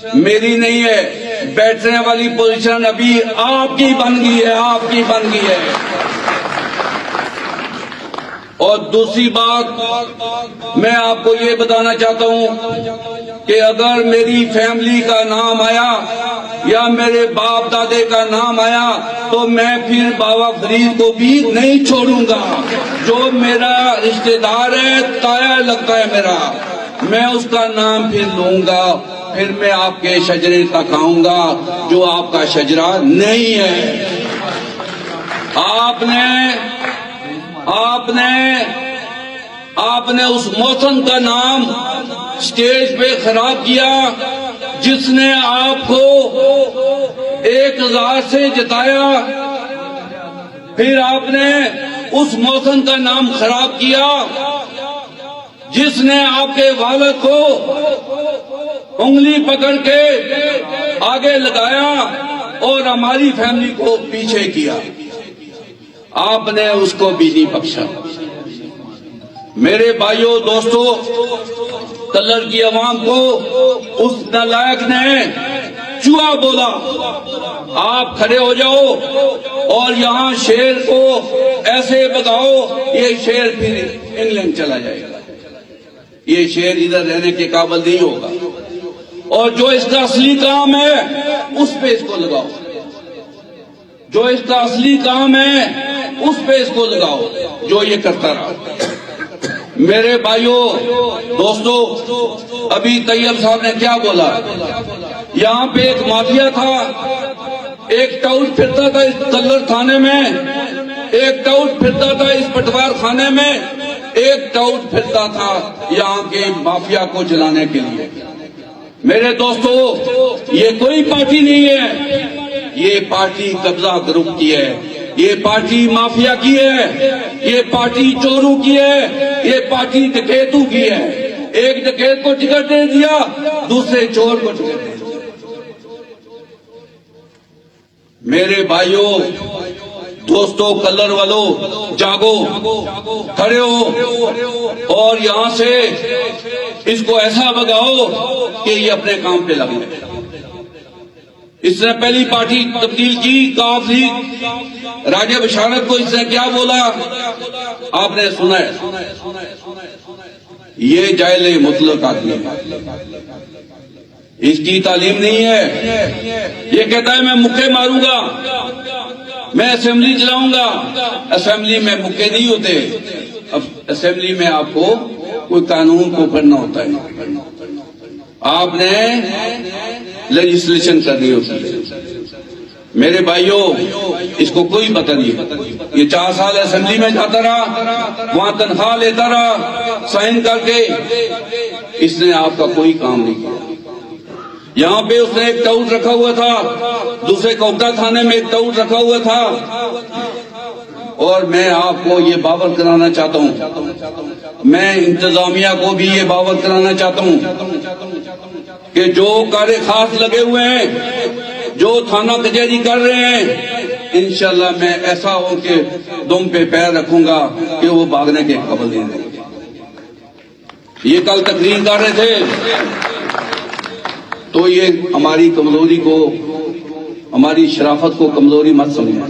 میری نہیں ہے، بیٹھنے والی پوزیشن ابھی آپ کی بن گئی ہے، آپ کی بن گئی ہے۔ اور دوسری بات میں آپ کو یہ بتانا چاہتا ہوں کہ اگر میری فیملی کا نام آیا یا میرے باپ دادے کا نام آیا تو میں پھر بابا فرید کو بھی نہیں چھوڑوں گا۔ جو میرا رشتہ دار ہے، تایا لگتا ہے میرا، میں اس کا نام پھر لوں گا، پھر میں آپ کے شجرے تک آؤں گا جو آپ کا شجرہ نہیں ہے۔ آپ نے اس محسن کا نام سٹیج پہ خراب کیا جس نے آپ کو 1000 سے جتایا، پھر آپ نے اس محسن کا نام خراب کیا جس نے آپ کے والد کو انگلی پکڑ کے آگے لگایا اور ہماری فیملی کو پیچھے کیا۔ آپ نے اس کو بھی نہیں بخشا۔ میرے بھائیوں دوستوں، کلر کی عوام کو اس نالائق نے چوہا بولا۔ آپ کھڑے ہو جاؤ اور یہاں شیر کو ایسے بتاؤ، یہ شیر پھر انگلینڈ چلا جائے گا، یہ شیر ادھر رہنے کے قابل نہیں ہوگا۔ اور جو اس کا اصلی کام ہے اس پہ اس کو لگاؤ، جو اس کا اصلی کام ہے اس پہ اس کو لگاؤ جو یہ کرتا رہا۔ میرے بھائیوں دوستوں، ابھی طیب صاحب نے کیا بولا؟ یہاں پہ ایک مافیا تھا، ایک ٹاؤٹ پھرتا تھا اس کلر تھانے میں، ایک ٹاؤٹ پھرتا تھا اس پٹوار خانے میں، ایک ٹاؤٹ پھرتا تھا یہاں کے مافیا کو جلانے کے لیے۔ میرے دوستو، یہ کوئی پارٹی نہیں ہے، یہ پارٹی قبضہ گروپ کی ہے، یہ پارٹی مافیا کی ہے، یہ پارٹی چوروں کی ہے، یہ پارٹی ڈکیتوں کی ہے۔ ایک ڈکیت کو ٹکٹ دے دیا، دوسرے چور کو ٹکٹ دے دیا۔ میرے بھائیوں دوستو، کلر والوں، جاگو، کھڑے ہو اور یہاں سے اس کو ایسا بگاؤ کہ یہ اپنے کام پہ لگے۔ اس نے پہلی پارٹی تبدیل کی، کاف لیگ، راجہ بشارت کو اس نے کیا بولا آپ نے سنا ہے؟ یہ جاہل مطلق آدمی ہے، اس کی تعلیم نہیں ہے۔ یہ کہتا ہے میں مکے ماروں گا، میں اسمبلی چلاؤں گا۔ اسمبلی میں مکے نہیں ہوتے، اسمبلی میں آپ کو کوئی قانون کو پڑھنا ہوتا ہے، آپ نے لیجسلیشن کرنی ہوتی ہے۔ میرے بھائیوں، اس کو کوئی پتہ نہیں، یہ 4 سال اسمبلی میں جاتا رہا، وہاں تنخواہ لیتا رہا سائن کر کے، اس نے آپ کا کوئی کام نہیں کیا۔ یہاں پہ اس نے ایک ٹاؤٹ رکھا ہوا تھا، دوسرے کوکٹا تھانے میں ایک ٹاؤٹ رکھا ہوا تھا، اور میں آپ کو یہ باور کرانا چاہتا ہوں، میں انتظامیہ کو بھی یہ باور کرانا چاہتا ہوں کہ جو کارے خاص لگے ہوئے ہیں، جو تھانہ کچہری کر رہے ہیں، انشاءاللہ میں ایسا ہو کہ دم پہ پیر رکھوں گا کہ وہ بھاگنے کے قابل نہیں رہیں گے۔ یہ کل تقریر کر رہے تھے، تو یہ ہماری کمزوری کو، ہماری شرافت کو کمزوری مت سمجھیں۔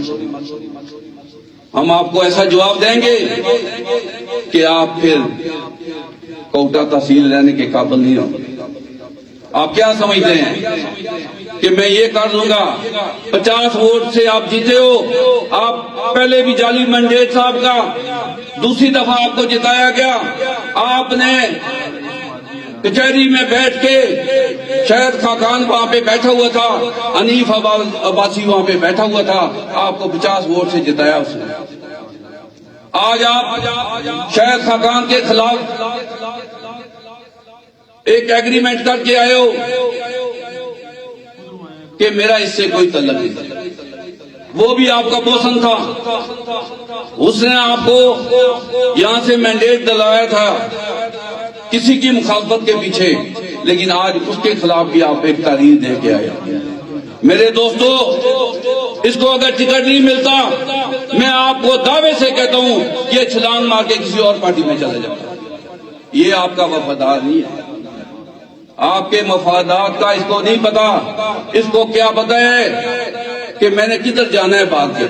ہم آپ کو ایسا جواب دیں گے کہ آپ پھر کوٹا تحصیل رہنے کے قابل نہیں ہوں۔ آپ کیا سمجھتے ہیں کہ میں یہ کر دوں گا؟ 50 ووٹ سے آپ جیتے ہو، آپ پہلے بھی جعلی مینڈیٹ صاحب کا، دوسری دفعہ آپ کو جتایا گیا، آپ نے کچہری میں بیٹھ کے، شہد خاقان وہاں پہ بیٹھا ہوا تھا، حنیف عباسی وہاں پہ بیٹھا ہوا تھا، آپ کو 50 ووٹ سے جتایا اس نے۔ آج آپ شہد خاقان کے خلاف ایک ایگریمنٹ کر کے آئے ہو کہ میرا اس سے کوئی تعلق نہیں۔ وہ بھی آپ کا بوسن تھا، اس نے آپ کو یہاں سے مینڈیٹ دلایا تھا کسی کی مخالفت کے پیچھے، لیکن آج اس کے خلاف بھی آپ ایک تحریر دے کے آئے۔ میرے دوستو، اس کو اگر ٹکٹ نہیں ملتا، میں آپ کو دعوے سے کہتا ہوں یہ چھلانگ مار کے کسی اور پارٹی میں چلا جائے، یہ آپ کا وفادار نہیں ہے۔ آپ کے مفادات کا اس کو نہیں پتا. اس کو کیا پتا ہے کہ میں نے کدھر جانا ہے بعد کے.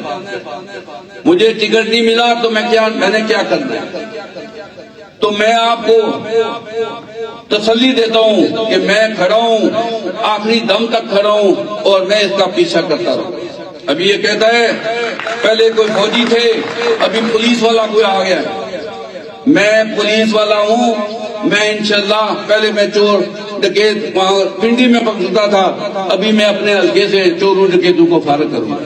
مجھے ٹکٹ نہیں ملا تو میں نے کیا کرنا ہے. تو میں آپ کو تسلی دیتا ہوں کہ میں کھڑا ہوں, آخری دم تک کھڑا ہوں اور میں اس کا پیچھا کرتا رہوں. ابھی یہ کہتا ہے پہلے کوئی فوجی تھے, ابھی پولیس والا کوئی آ گیا. میں پولیس والا ہوں. میں انشاءاللہ پہلے میں چور ڈکیت وہاں پنڈی میں پکڑتا تھا, ابھی میں اپنے حلقے سے چوروں ڈکیتوں کو فارغ کروں گا.